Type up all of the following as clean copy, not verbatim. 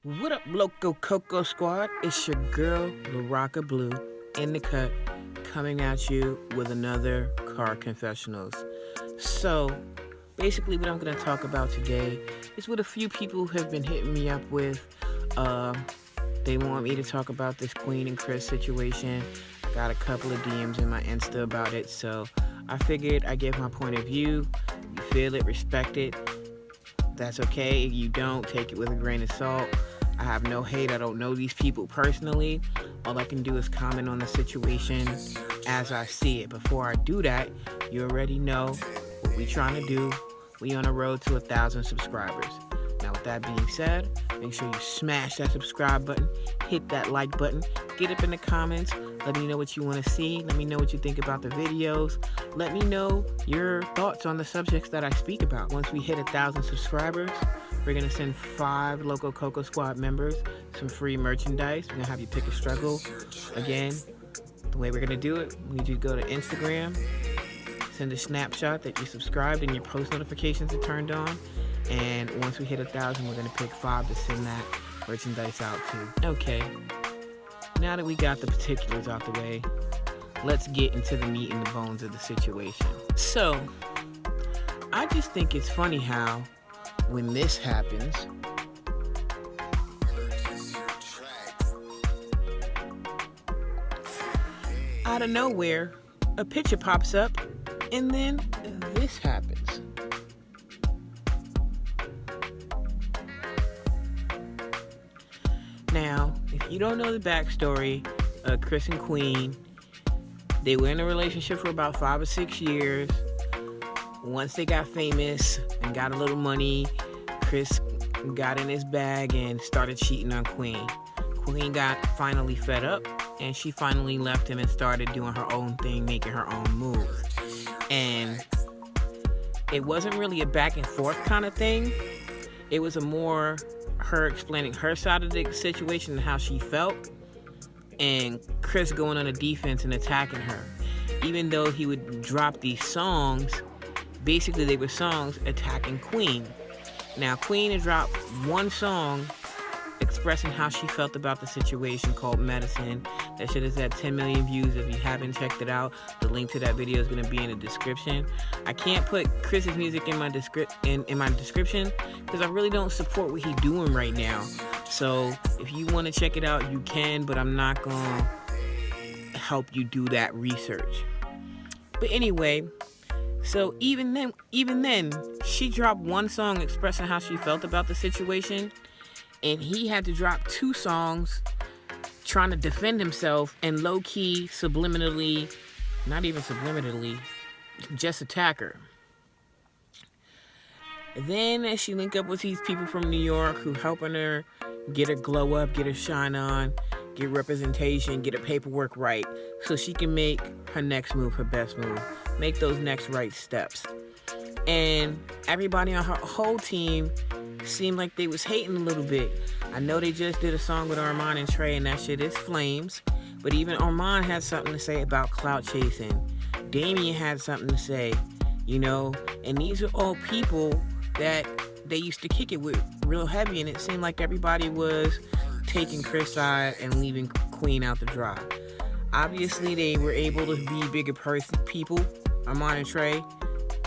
What up, local KoKo squad? It's your girl, LaRocca Blue, in the cut, coming at you with another car confessionals. So, basically what I'm going to talk about today is what a few people have been hitting me up with. They want me to talk about this Queen and Chris situation. I got a couple of DMs in my Insta about it, so I figured I'd give my point of view. You feel it, respect it. That's okay. If you don't, take it with a grain of salt. I have no hate. I don't know these people personally. All I can do is comment on the situation as I see it. Before I do that, you already know what we trying to do. We on a road to 1,000 subscribers. Now, with that being said, make sure you smash that subscribe button, hit that like button, get up in the comments, let me know what you want to see, let me know what you think about the videos, let me know your thoughts on the subjects that I speak about. Once we hit 1,000 subscribers, we're going to send 5 local KoKo Squad members some free merchandise. We're going to have you pick a struggle. Again, the way we're going to do it, we need you to go to Instagram, send a snapshot that you subscribed and your post notifications are turned on. And once we hit 1,000, we're going to pick 5 to send that merchandise out to. Okay, now that we got the particulars out the way, let's get into the meat and the bones of the situation. So, I just think it's funny how when this happens, out of nowhere, a picture pops up, and then this happens. Now, if you don't know the backstory of Chris and Queen, they were in a relationship for about 5 or 6 years. Once they got famous and got a little money, Chris got in his bag and started cheating on Queen. Queen got finally fed up, and she finally left him and started doing her own thing, making her own moves. And it wasn't really a back and forth kind of thing. It was a more her explaining her side of the situation and how she felt, and Chris going on the defense and attacking her. Even though he would drop these songs, basically they were songs attacking Queen. Now, Queen had dropped one song expressing how she felt about the situation called Medicine. That shit is at 10 million views. If you haven't checked it out, the link to that video is going to be in the description. I can't put Chris's music in my description because I really don't support what he's doing right now. So if you want to check it out, you can, but I'm not going to help you do that research. But anyway, so even then, she dropped one song expressing how she felt about the situation, and he had to drop 2 songs trying to defend himself and low-key, subliminally, not even subliminally, just attack her. Then as she linked up with these people from New York who helping her get her glow up, get her shine on, get representation, get her paperwork right, so she can make her next move, her best move, make those next right steps. And everybody on her whole team seemed like they was hating a little bit. I know they just did a song with Armand and Trey, and that shit is flames. But even Armand had something to say about clout chasing. Damien had something to say, you know. And these are all people that they used to kick it with real heavy, and it seemed like everybody was taking Chris' side and leaving Queen out to dry. Obviously, they were able to be bigger people, Armand and Trey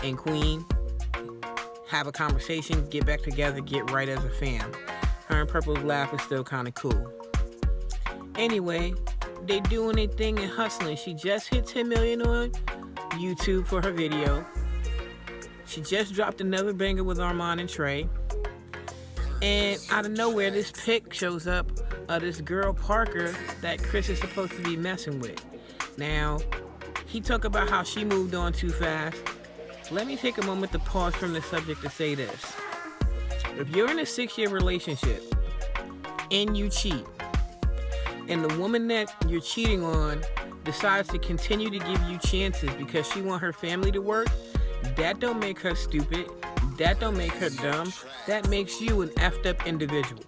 and Queen, have a conversation, get back together, get right as a fam. Her and Purple's laugh is still kind of cool. Anyway, they doing their thing and hustling. She just hit 10 million on YouTube for her video. She just dropped another banger with Armand and Trey. And out of nowhere, this pic shows up of this girl, Parker, that Chris is supposed to be messing with. Now, he talked about how she moved on too fast. Let me take a moment to pause from the subject to say this. If you're in a 6-year relationship and you cheat, and the woman that you're cheating on decides to continue to give you chances because she want her family to work, that don't make her stupid. That don't make her dumb. That makes you an effed up individual.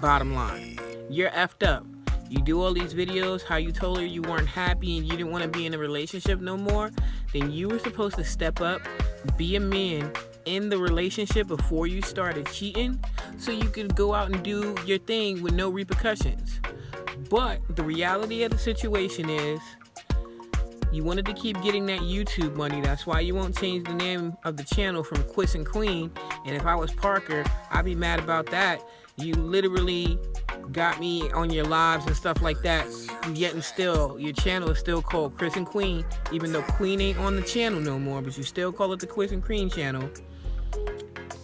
Bottom line, you're effed up. You do all these videos, how you told her you weren't happy and you didn't want to be in a relationship no more, then you were supposed to step up, be a man, in the relationship before you started cheating so you could go out and do your thing with no repercussions. But the reality of the situation is you wanted to keep getting that YouTube money. That's why you won't change the name of the channel from Quiz and Queen. And if I was Parker, I'd be mad about that. You literally got me on your lives and stuff like that. Yet and still, your channel is still called Quiz and Queen, even though Queen ain't on the channel no more, but you still call it the Quiz and Queen channel.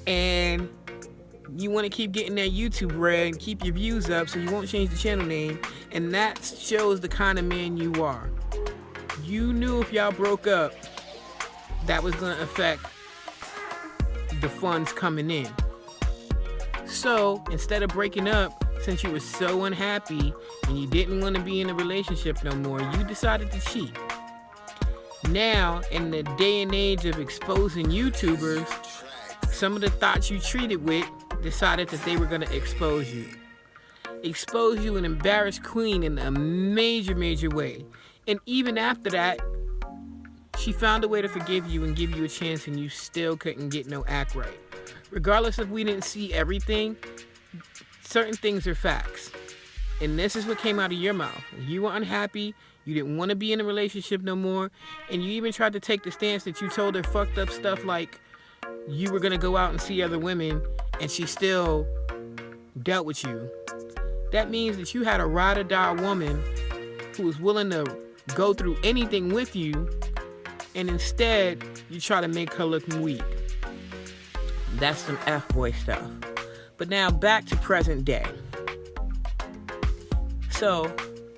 And you want to keep getting that YouTube bread and keep your views up, so you won't change the channel name. And that shows the kind of man you are. You knew if y'all broke up, that was going to affect the funds coming in. So instead of breaking up, since you were so unhappy and you didn't want to be in a relationship no more, you decided to cheat. Now, in the day and age of exposing YouTubers, some of the thoughts you treated with decided that they were going to expose you. Expose you and embarrass Queen in a major, major way. And even after that, she found a way to forgive you and give you a chance, and you still couldn't get no act right. Regardless if we didn't see everything, certain things are facts. And this is what came out of your mouth. You were unhappy, you didn't want to be in a relationship no more, and you even tried to take the stance that you told her fucked up stuff like you were going to go out and see other women, and she still dealt with you. That means that you had a ride or die woman who was willing to go through anything with you, and instead you try to make her look weak. That's some F-boy stuff. But now back to present day. So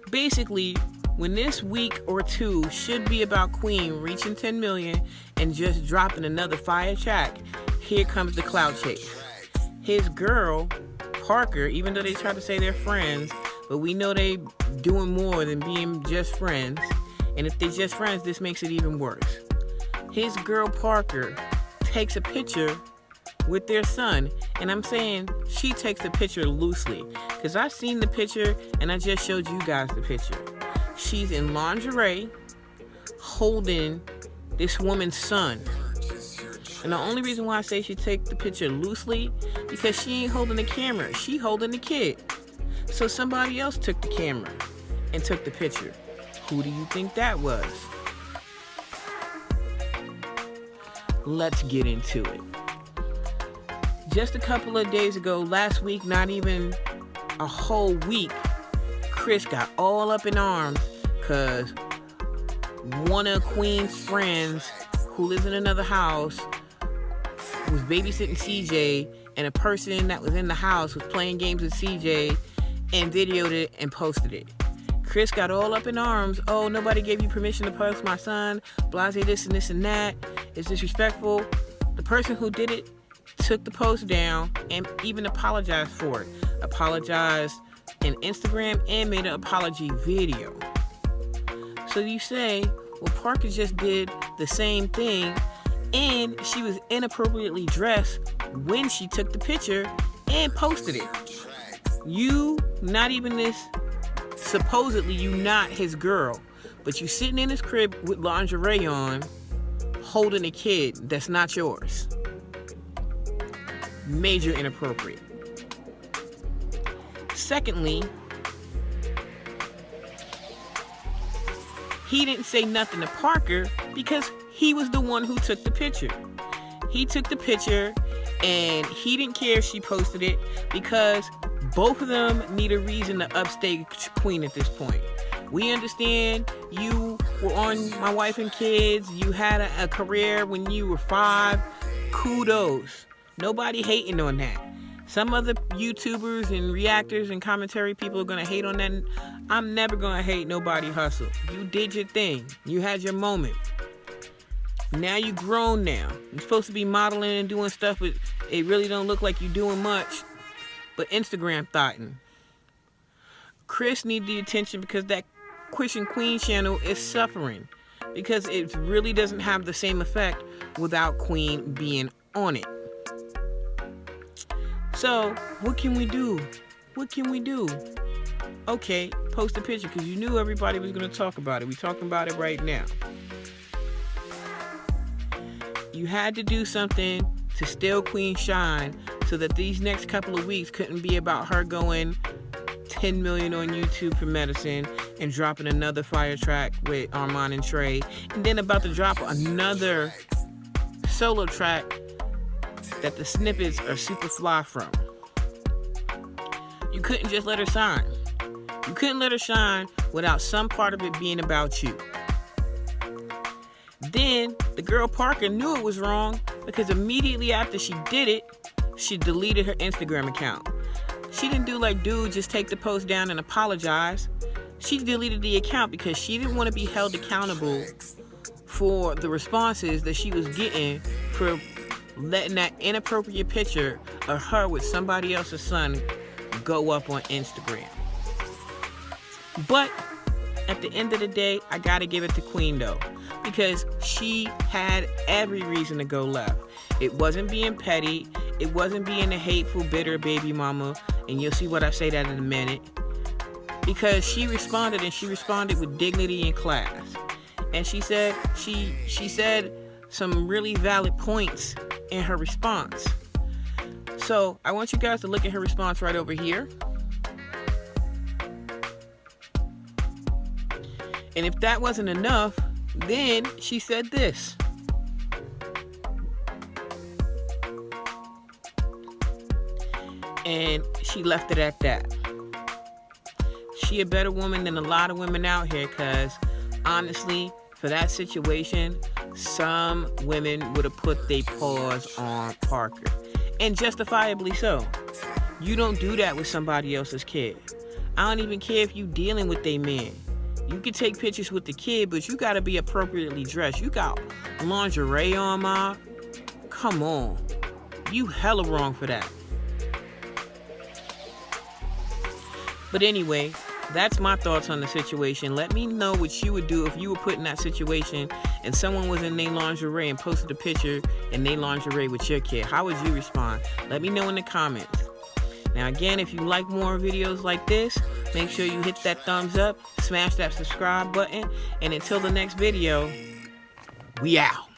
basically, when this week or two should be about Queen reaching 10 million and just dropping another fire track, here comes the clout chase. His girl, Parker, even though they try to say they're friends, but we know they doing more than being just friends. And if they're just friends, this makes it even worse. His girl, Parker, takes a picture with their son. And I'm saying she takes the picture loosely, because I've seen the picture and I just showed you guys the picture. She's in lingerie holding this woman's son. And the only reason why I say she take the picture loosely, because she ain't holding the camera, she holding the kid. So somebody else took the camera and took the picture. Who do you think that was? Let's get into it. Just a couple of days ago, last week, not even a whole week, Chris got all up in arms because one of Queen's friends who lives in another house was babysitting CJ, and a person that was in the house was playing games with CJ and videoed it and posted it. Chris got all up in arms. Oh, nobody gave you permission to post my son. Blase this and this and that. It's disrespectful. The person who did it took the post down and even apologized for it. Apologized in Instagram and made an apology video. So you say, well, Parker just did the same thing, and she was inappropriately dressed when she took the picture and posted it. You, not even this, supposedly you not his girl, but you sitting in his crib with lingerie on, holding a kid that's not yours. Major inappropriate. Secondly, he didn't say nothing to Parker because he was the one who took the picture. He took the picture and he didn't care if she posted it because both of them need a reason to upstage Queen at this point. We understand you were on My Wife and Kids. You had a career when you were 5. Kudos. Nobody hating on that. Some other YouTubers and reactors and commentary people are going to hate on that. I'm never going to hate nobody hustle. You did your thing. You had your moment. Now you grown now. You're supposed to be modeling and doing stuff, but it really don't look like you're doing much. But Instagram thoughtin'. Chris needs the attention because that Quiz and Queen channel is suffering. Because it really doesn't have the same effect without Queen being on it. So, what can we do? What can we do? Okay, post a picture because you knew everybody was going to talk about it. We're talking about it right now. You had to do something to steal Queen shine so that these next couple of weeks couldn't be about her going 10 million on YouTube for Medicine and dropping another fire track with Armand and Trey, and then about to drop another solo track that the snippets are super fly from. You couldn't just let her shine. You couldn't let her shine without some part of it being about you. Then the girl Parker knew it was wrong because immediately after she did it, she deleted her Instagram account. She didn't do like dude, just take the post down and apologize. She deleted the account because she didn't want to be held accountable for the responses that she was getting for letting that inappropriate picture of her with somebody else's son go up on Instagram. But at the end of the day, I gotta give it to Queen though, because she had every reason to go left. It wasn't being petty. It wasn't being a hateful, bitter baby mama. And you'll see what I say that in a minute. Because she responded, and she responded with dignity and class. And she said some really valid points in her response. So I want you guys to look at her response right over here. And if that wasn't enough, then she said this. And she left it at that. She a better woman than a lot of women out here, because honestly, for that situation, some women would have put their paws on Parker. And justifiably so. You don't do that with somebody else's kid. I don't even care if you dealing with their man. You can take pictures with the kid, but you gotta be appropriately dressed. You got lingerie on, ma. Come on. You hella wrong for that. But anyway, that's my thoughts on the situation. Let me know what you would do if you were put in that situation and someone was in their lingerie and posted a picture in their lingerie with your kid. How would you respond? Let me know in the comments. Now again, if you like more videos like this, make sure you hit that thumbs up, smash that subscribe button, and until the next video, we out.